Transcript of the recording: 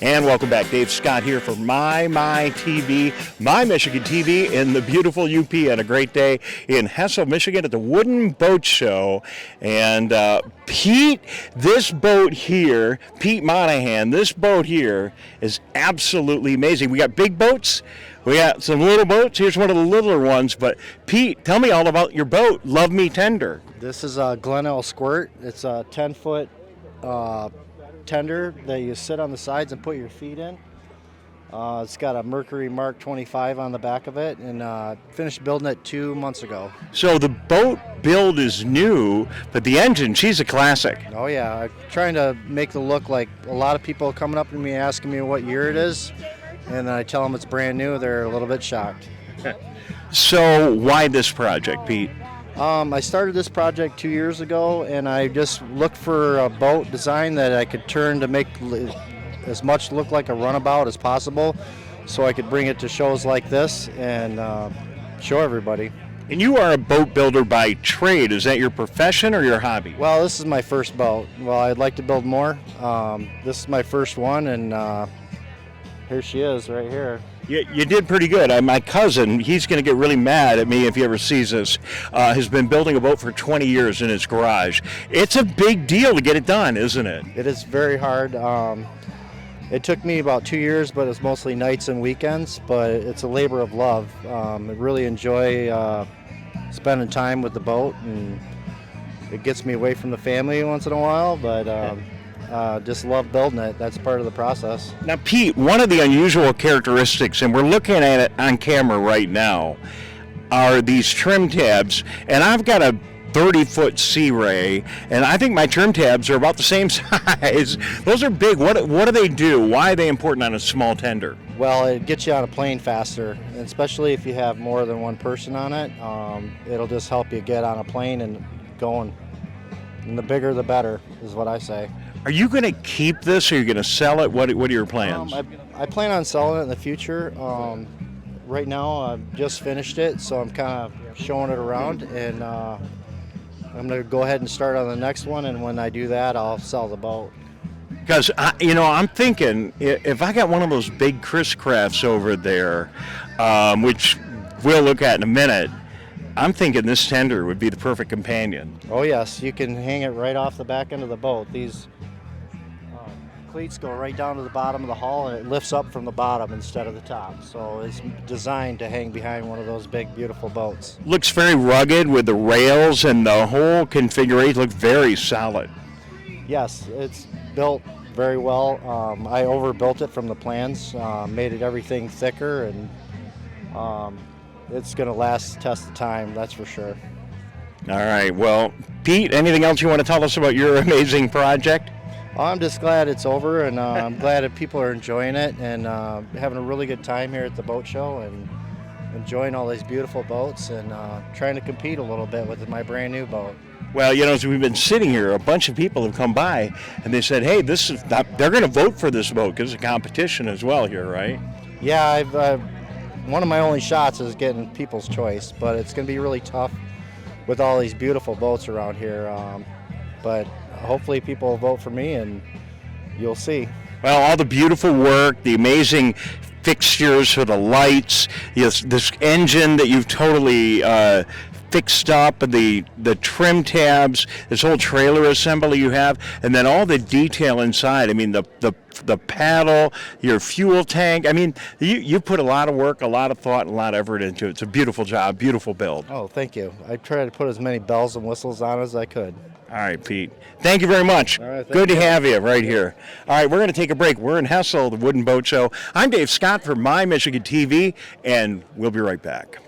And welcome back. Dave Scott here for My TV, My Michigan TV in the beautiful UP on a great day in Hessel, Michigan at the Wooden Boat Show. And Pete, this boat here, Pete Monahan, this boat here is absolutely amazing. We got big boats. We got some little boats. Here's one of the littler ones. But Pete, tell me all about your boat, Love Me Tender. This is a Glenelg Squirt. It's a 10-foot tender that you sit on the sides and put your feet in. It's got a Mercury Mark 25 on the back of it, and finished building it 2 months ago. So the boat build is new, but the engine, she's a classic. Oh yeah, I'm trying to make the look like a lot of people coming up to me asking me what year it is, and then I tell them it's brand new. They're a little bit shocked. So why this project, Pete? I started this project 2 years ago, and I just looked for a boat design that I could turn to make as much look like a runabout as possible, so I could bring it to shows like this and show everybody. And you are a boat builder by trade. Is that your profession or your hobby? Well, this is my first boat. Well, I'd like to build more. This is my first one, and here she is right here. You did pretty good. My cousin, he's going to get really mad at me if he ever sees this, has been building a boat for 20 years in his garage. It's a big deal to get it done, isn't it? It is very hard. It took me about 2 years, but it's mostly nights and weekends, but it's a labor of love. I really enjoy spending time with the boat, and it gets me away from the family once in a while, but just love building it. That's part of the process. Now, Pete, one of the unusual characteristics, and we're looking at it on camera right now, are these trim tabs. And I've got a 30-foot Sea Ray, and I think my trim tabs are about the same size. Those are big. What do they do? Why are they important on a small tender? Well, it gets you on a plane faster, and especially if you have more than one person on it. It'll just help you get on a plane and going. And the bigger, the better, is what I say. Are you going to keep this, or are you going to sell it? What are your plans? I plan on selling it in the future. Right now, I've just finished it, so I'm kind of showing it around, and I'm going to go ahead and start on the next one, and when I do that, I'll sell the boat. Because, I'm thinking, if I got one of those big Chris Crafts over there, which we'll look at in a minute, I'm thinking this tender would be the perfect companion. Oh yes, you can hang it right off the back end of the boat. These cleats go right down to the bottom of the hull, and it lifts up from the bottom instead of the top. So it's designed to hang behind one of those big, beautiful boats. Looks very rugged with the rails, and the whole configuration looks very solid. Yes, it's built very well. I overbuilt it from the plans, made it everything thicker, and it's going to last the test of time, that's for sure. All right. Well, Pete, anything else you want to tell us about your amazing project? I'm just glad it's over, and I'm glad that people are enjoying it and having a really good time here at the boat show and enjoying all these beautiful boats and trying to compete a little bit with my brand new boat. Well, as we've been sitting here, a bunch of people have come by and they said, hey, this is not, they're going to vote for this boat because it's a competition as well here, right? Yeah, one of my only shots is getting people's choice, but it's going to be really tough with all these beautiful boats around here. But hopefully people will vote for me, and you'll see. Well, all the beautiful work, the amazing fixtures for the lights, this engine that you've totally fixed up, the trim tabs, this whole trailer assembly you have, and then all the detail inside. I mean, the paddle, your fuel tank. I mean, you put a lot of work, a lot of thought, and a lot of effort into it. It's a beautiful job, beautiful build. Oh, thank you. I tried to put as many bells and whistles on as I could. All right, Pete. Thank you very much. All right, good to have you right here. All right, we're going to take a break. We're in Hessel, the Wooden Boat Show. I'm Dave Scott for My Michigan TV, and we'll be right back.